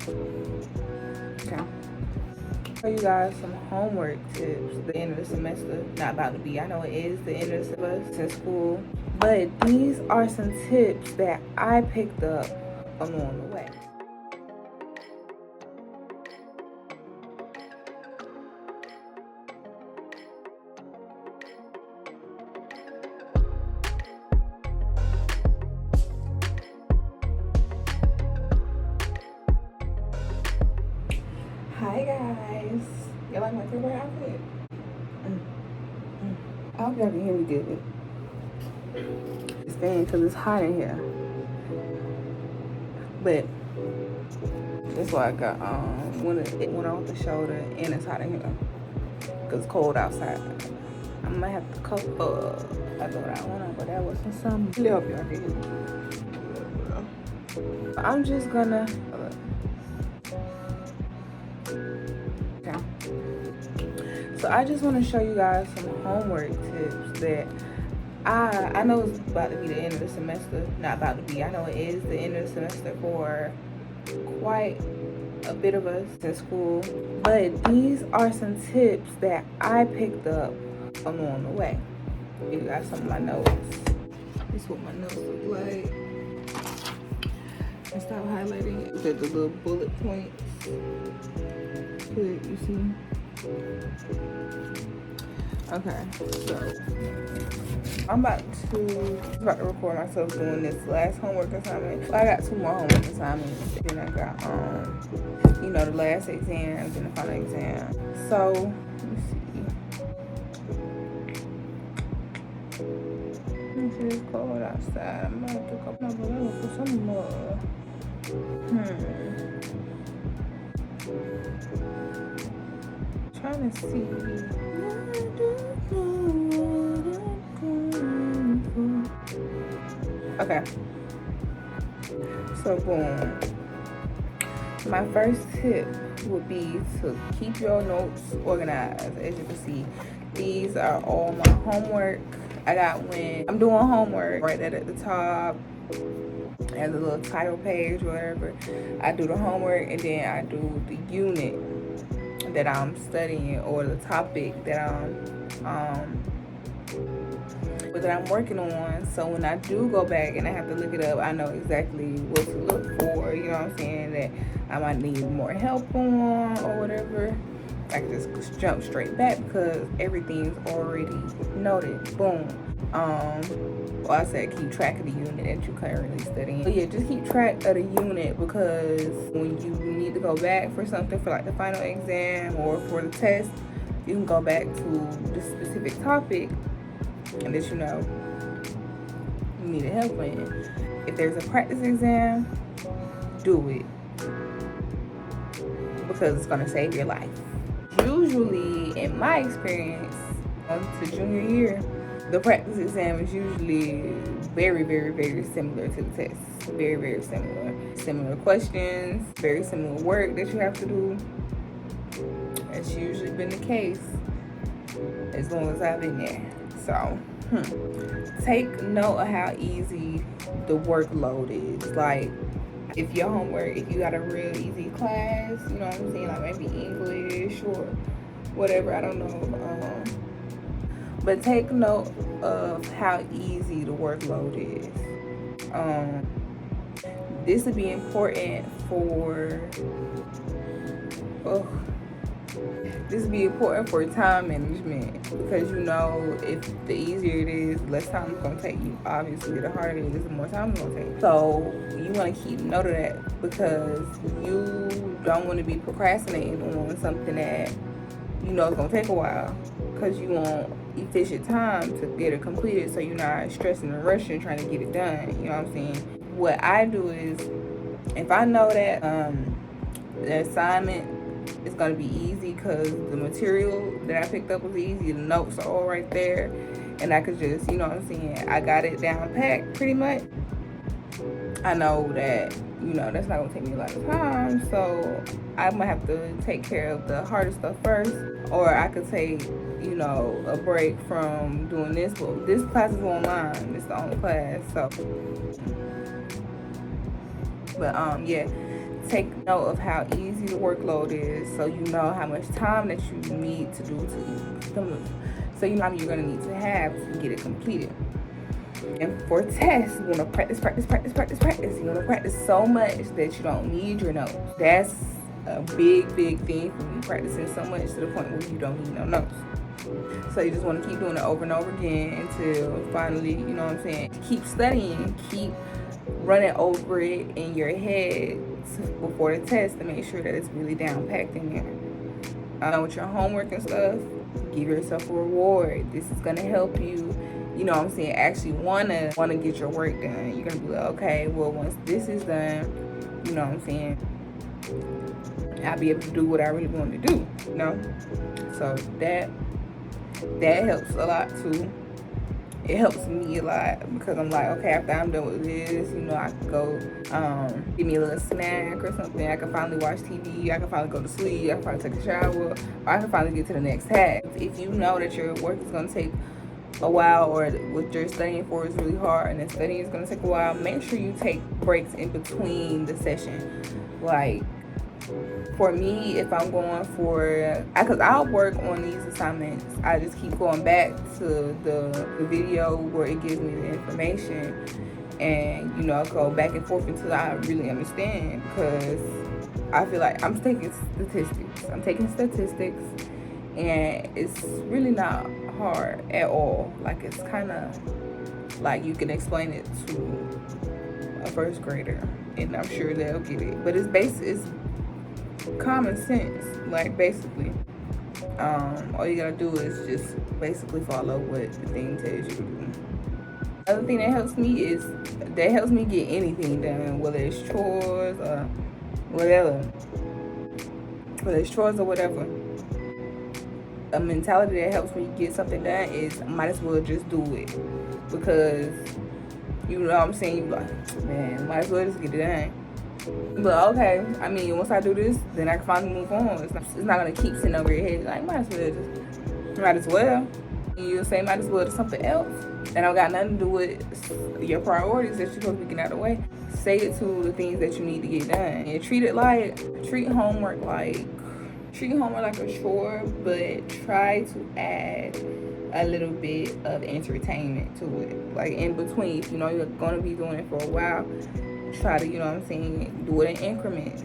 Okay. Show you guys some homework tips. The end of the semester, not about to be. I know it is the end of the semester in school, but these are some tips that I picked up along the way. Hi guys, you like my favorite outfit? I hope y'all can hear me good. It's fan because it's hot in here, but that's why I got it went off the shoulder and it's hot in here because it's cold outside. I might have to cover. I thought I went on, but that wasn't something. Really hope y'all can hear me. I'm just gonna. Okay. So I just want to show you guys some homework tips that I know it's about to be the end of the semester. Not about to be. I know it is the end of the semester for quite a bit of us in school. But these are some tips that I picked up along the way. You got some of my notes. This is what my notes look like. And stop highlighting it. The little bullet points. Good, you see? Okay, so I'm about to record myself doing this last homework assignment. Well, I got 2 more homework assignments. Then I got the last exams and the final exam. So let me see. It's cold outside. I'm gonna have to go my balloon for some more. Trying to see. Okay. So boom. My first tip would be to keep your notes organized. As you can see, these are all my homework I got when I'm doing homework. Right there at the top as a little title page or whatever. I do the homework and then I do the unit that I'm studying or the topic that I'm working on. So when I do go back and I have to look it up, I know exactly what to look for. You know what I'm saying? That I might need more help on or whatever. I can just jump straight back because everything's already noted. Boom. Well, I said keep track of the unit that you're currently studying. But yeah, just keep track of the unit because when you need to go back for something for like the final exam or for the test, you can go back to the specific topic and that you know you need help in. If there's a practice exam, do it because it's gonna save your life. Usually, in my experience, to junior year, the practice exam is usually very, very, very similar to the test. Very, very similar. Similar questions, very similar work that you have to do. That's usually been the case as long as I've been there. So, take note of how easy the workload is. Like, if your homework, if you got a real easy class, you know what I'm saying, like maybe English or whatever, I don't know. But take note of how easy the workload is. This would be important for, time management because you know if the easier it is, less time it's gonna take you. Obviously, the harder it is, the more time it's gonna take. So you want to keep note of that because you don't want to be procrastinating on something that you know it's gonna take a while because you want efficient time to get it completed, so you're not stressing and rushing trying to get it done. You know what I'm saying? What I do is, if I know that the assignment is gonna be easy because the material that I picked up was easy, the notes are all right there, and I could just, you know what I'm saying, I got it down packed pretty much. I know that, you know, that's not gonna take me a lot of time, so I might have to take care of the harder stuff first, or I could take, you know, a break from doing this. But this class is online, it's the only class, so. But yeah, take note of how easy the workload is, so you know how much time that you need to do so you know how many you're gonna need to have to get it completed. And for tests, you want to practice. You want to practice so much that you don't need your notes. That's a big thing for me, practicing so much to the point where you don't need no notes. So you just want to keep doing it over and over again until finally, you know what I'm saying, keep studying, keep running over it in your head before the test to make sure that it's really down packed in there. With your homework and stuff, give yourself a reward. This is going to help you, you know what I'm saying, actually wanna get your work done. You're gonna be like, okay, well, once this is done, you know what I'm saying, I'll be able to do what I really want to do, you know? So that helps a lot too. It helps me a lot because I'm like, okay, after I'm done with this, you know, I can go give me a little snack or something. I can finally watch TV. I can finally go to sleep. I can finally take a shower. Or I can finally get to the next task. If you know that your work is going to take a while, or what you're studying for is really hard and then studying is going to take a while, make sure you take breaks in between the session. Like, for me, if I'm going for, because I'll work on these assignments, I just keep going back to the video where it gives me the information, and, you know, I go back and forth until I really understand, because I feel like I'm taking statistics, and it's really not hard at all. Like, it's kind of like you can explain it to a first grader, and I'm sure they'll get it. But it's common sense, like, basically. All you gotta do is just basically follow what the thing tells you to do. Other thing that helps me get anything done, whether it's chores or whatever. A mentality that helps me get something done is might as well just do it, because you know what I'm saying, you like, man, might as well just get it done. But okay, I mean, once I do this, then I can finally move on. It's not gonna keep sitting over your head like, might as well. And you'll say might as well to something else that don't got nothing to do with your priorities that you're supposed to be getting out of the way. Say it to the things that you need to get done, and treat homework like a chore, but try to add a little bit of entertainment to it. Like, in between, if you know you're gonna be doing it for a while, try to, you know what I'm saying, do it in increments,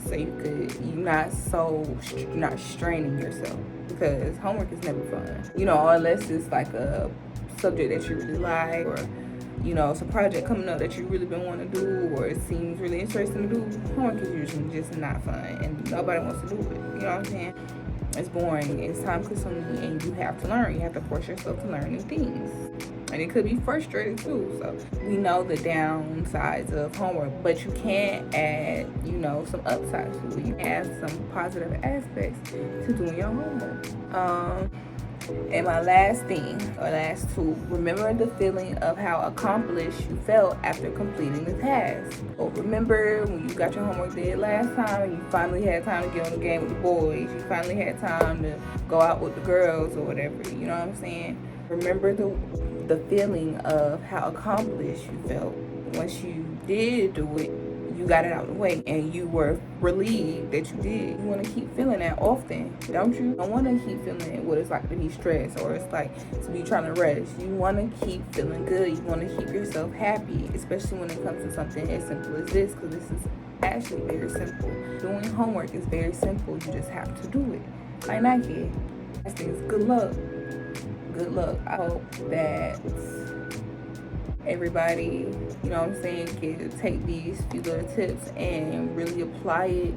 so you're not straining yourself, because homework is never fun, you know, unless it's like a subject that you really like, or, you know, it's a project coming up that you really been wanting to do, or it seems really interesting to do. Homework is usually just not fun, and nobody wants to do it, you know what I'm saying? It's boring, it's time consuming, and you have to learn. You have to force yourself to learn new things. And it could be frustrating too. So we know the downsides of homework, but you can add, you know, some upsides to it. You can add some positive aspects to doing your homework. And my last two, remember the feeling of how accomplished you felt after completing the task. Or remember when you got your homework did last time and you finally had time to get on the game with the boys. You finally had time to go out with the girls or whatever. You know what I'm saying? Remember the feeling of how accomplished you felt once you did do it. You got it out of the way and you were relieved that you did. You want to keep feeling that often, don't you? You don't want to keep feeling what it's like to be stressed, or it's like to be trying to rest. You want to keep feeling good. You want to keep yourself happy, especially when it comes to something as simple as this, because this is actually very simple. Doing homework is very simple. You just have to do it. Like Nike. That thing's good luck. Good luck. I hope that everybody, you know what I'm saying, can take these few little tips and really apply it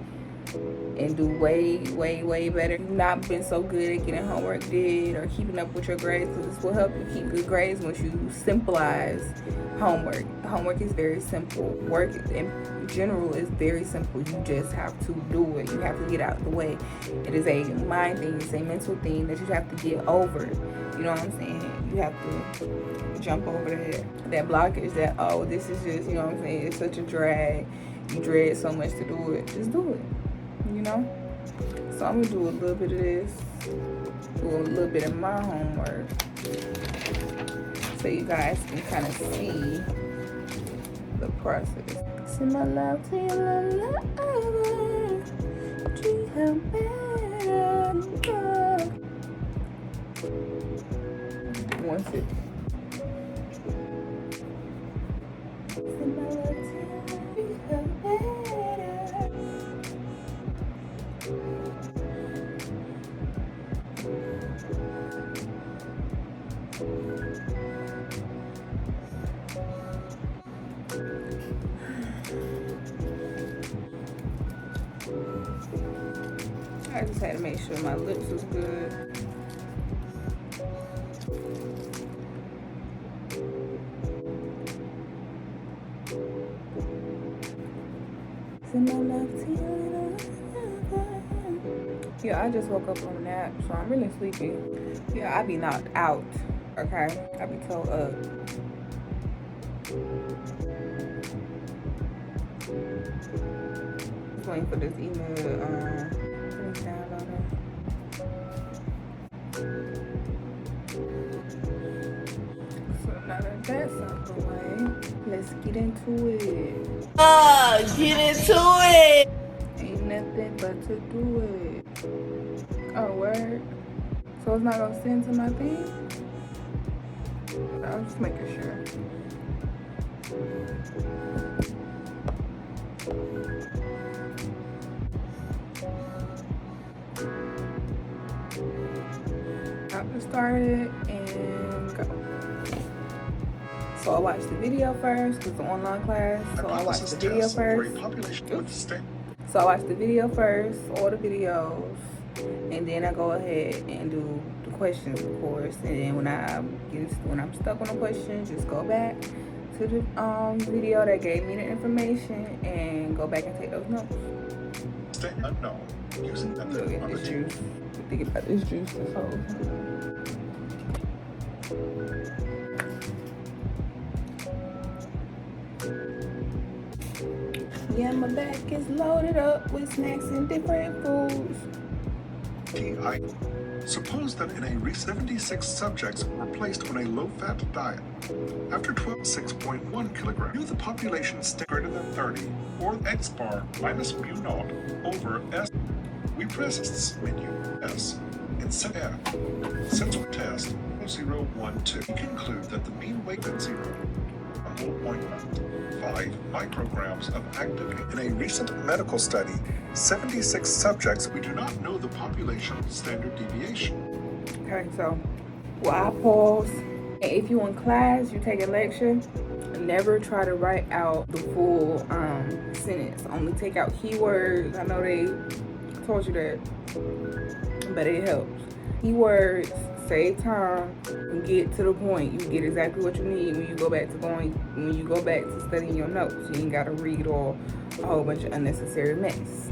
and do way better. You've not been so good at getting homework did or keeping up with your grades, because this will help you keep good grades once you simplify homework. Homework is very simple. Work in general is very simple. You just have to do it. You have to get out of the way. It is a mind thing. It's a mental thing that you have to get over. You know what I'm saying? You have to jump over that blockage that, oh, this is just, you know what I'm saying, it's such a drag. You dread so much to do it. Just do it. You know? So I'm gonna do a little bit of this, do a little bit of my homework, so you guys can kind of see the process. Send my love to your love. One sip. I just had to make sure my lips was good. Yeah, I just woke up from a nap, so I'm really sleepy. Yeah, I be knocked out, okay? I be told up. Just waiting for this email to finish downloading. So now that that's out the way, let's get into it. Get into it. Ain't nothing but to do it. Oh, word. So it's not gonna send to my thing? I was just making sure. Got to start it and go. So I watched the video first, because it's an online class. So I watched the video first. So I watched the video first, all the videos, and then I go ahead and do the questions, of course. And then when I'm stuck on a question, just go back to the video that gave me the information and go back and take those notes. Stay unknown. Using them Look at this juice. Think about this juice this whole time. Yeah, my back is loaded up with snacks and different foods. TI. Suppose that in a 76 subjects were placed on a low-fat diet. After 6.1 kilograms, knew the population stayed greater than 30, or X bar minus mu naught over S. We press this menu S and set F. Since we test 0, 1, 2, we conclude that the mean weight is 0.5 micrograms of active. In a recent medical study, 76 subjects, we do not know the population standard deviation. Okay, so I pause. And if you in class, you take a lecture, never try to write out the full sentence. Only take out keywords. I know they told you that, but it helps. Keywords save time and get to the point. You get exactly what you need when you go back to studying your notes. You ain't gotta read all a whole bunch of unnecessary mess.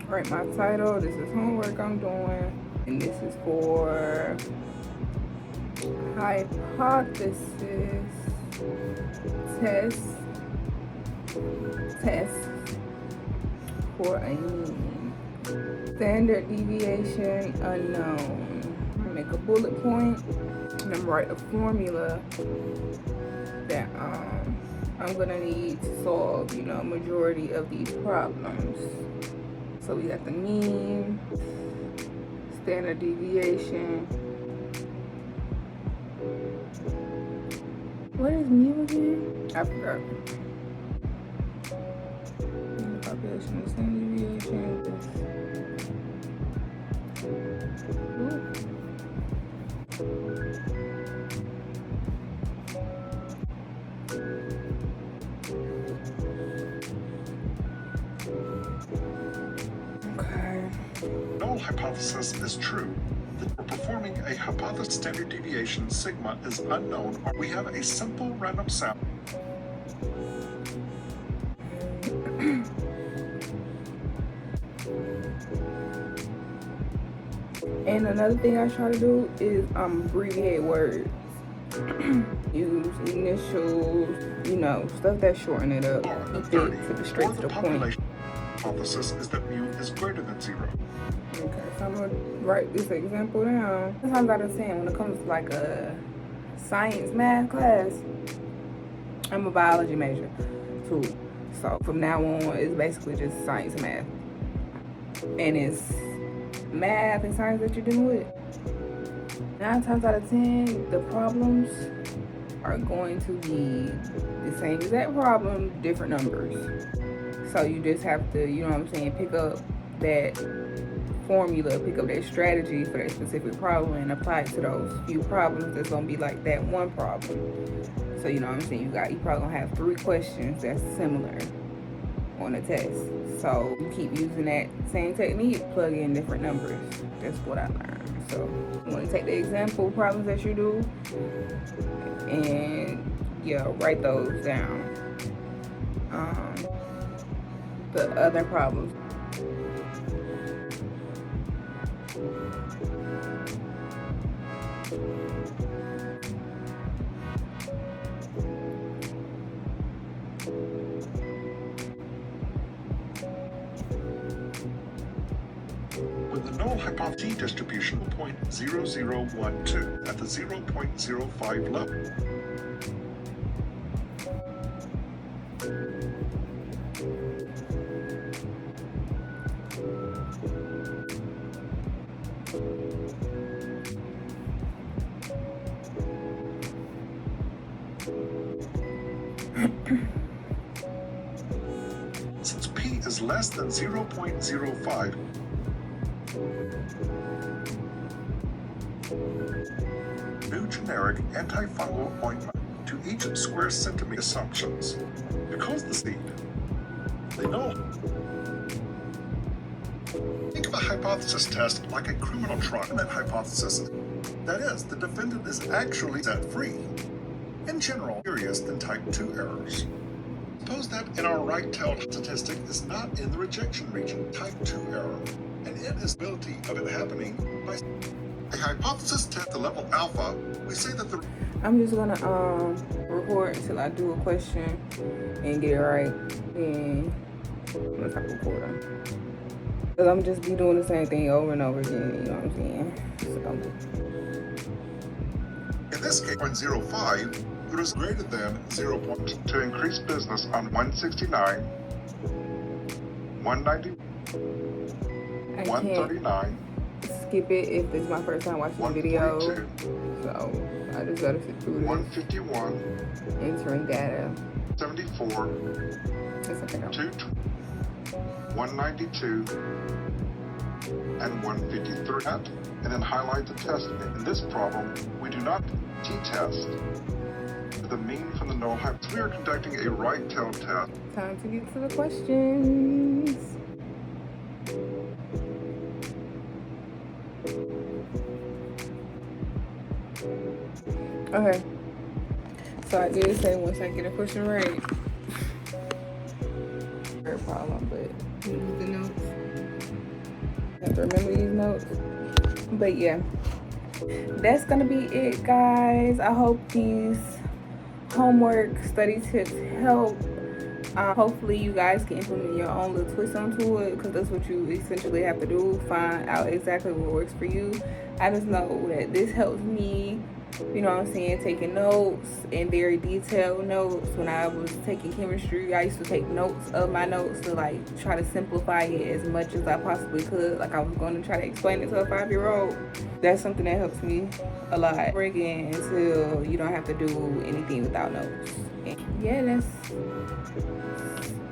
Write my title. This is homework I'm doing, and this is for hypothesis test for a mean. Standard deviation unknown. Make a bullet point and I'm write a formula that I'm gonna need to solve, majority of these problems. So we got the mean, standard deviation. What is mu again? I forgot. Population, standard deviation. Okay. Null hypothesis is true. That for performing a hypothesis standard deviation sigma is unknown, or we have a simple random sample. And another thing I try to do is abbreviate words. Use initials, stuff that shorten it up. Keep it to the straight to the point. Hypothesis is that mu is greater than 0. Okay, so I'm gonna write this example down. Sometimes I understand when it comes to like a science math class, I'm a biology major too. So from now on, it's basically just science and math. And it's math and science that you're dealing with. 9 times out of 10, the problems are going to be the same exact problem, different numbers. So you just have to, you know what I'm saying, pick up that formula, pick up that strategy for that specific problem and apply it to those few problems that's gonna be like that one problem. So you know what I'm saying, you probably gonna have 3 questions that's similar on the test. So you keep using that same technique, plug in different numbers. That's what I learned. So you want to take the example problems that you do and write those down. The other problems. With the null hypothesis distribution 0.0012 at the 0.05 level. Since p is less than 0.05, new generic antifungal ointment to each square centimeter assumptions. Because the seed, they know. Think of a hypothesis test like a criminal trial. That hypothesis, that is, the defendant is actually set free. In general, serious than type 2 errors. Suppose that in our right-tailed statistic is not in the rejection region, type 2 error, and it is the ability of it happening by a hypothesis test the level alpha. We say that the I'm just gonna record until I do a question and get it right. Then I'm gonna stop recording. Cause I'm just be doing the same thing over and over again. You know what I'm saying? in this case 0.05, it is greater than 0. To increase business on 169, 190, I 139. skip it if this is my first time watching the video. So I just gotta sit through this. 151, Entering data. 74, That's okay. 192, and 153. And then highlight the test. In this problem, we do not t-test the mean from the null hypothesis. We are conducting a right-tailed test. Time to get to the questions. Okay. So I did say once I get a question right. Very problem, but use the notes. I have to remember these notes. But yeah. That's gonna be it, guys. I hope these homework study tips help. Hopefully you guys can implement your own little twist onto it, because that's what you essentially have to do. Find out exactly what works for you. I just know that this helps me, you know what I'm saying, taking notes and very detailed notes. When I was taking chemistry, I used to take notes of my notes to like try to simplify it as much as I possibly could, like I was going to try to explain it to a 5-year-old. That's something that helps me a lot. Bring it until you don't have to do anything without notes. And yeah, that's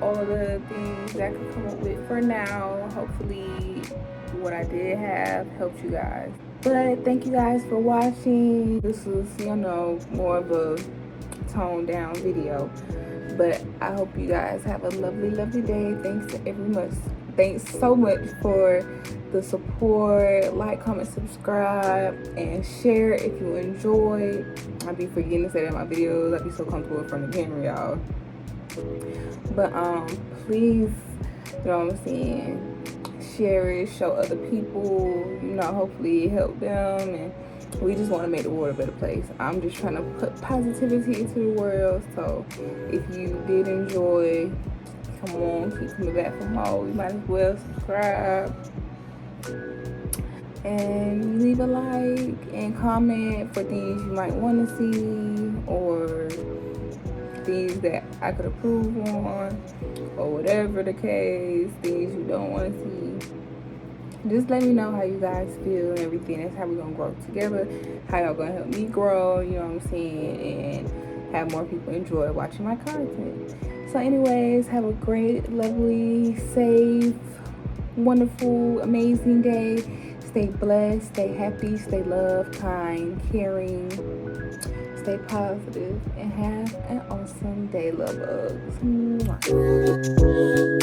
all of the things I could come up with for now. Hopefully what I did have helped you guys. But thank you guys for watching. This was, you know, more of a toned down video. But I hope you guys have a lovely, lovely day. Thanks so much for the support. Like, comment, subscribe, and share if you enjoyed. I be forgetting to say that in my videos. I be so comfortable in front of the camera, y'all. But please, you know what I'm saying, share it, show other people, you know, hopefully it help them. And we just want to make the world a better place. I'm just trying to put positivity into the world. So if you did enjoy, come on, keep coming back for more. You might as well subscribe and leave a like and comment for things you might want to see or things that I could approve on, or whatever the case, things you don't want to see. Just let me know how you guys feel and everything. That's how we're gonna grow together, how y'all gonna help me grow, you know what I'm saying, and have more people enjoy watching my content. So anyways, have a great, lovely, safe, wonderful, amazing day. Stay blessed, stay happy, stay loved, kind, caring, stay positive, and have an awesome day. Love, hugs. Mwah.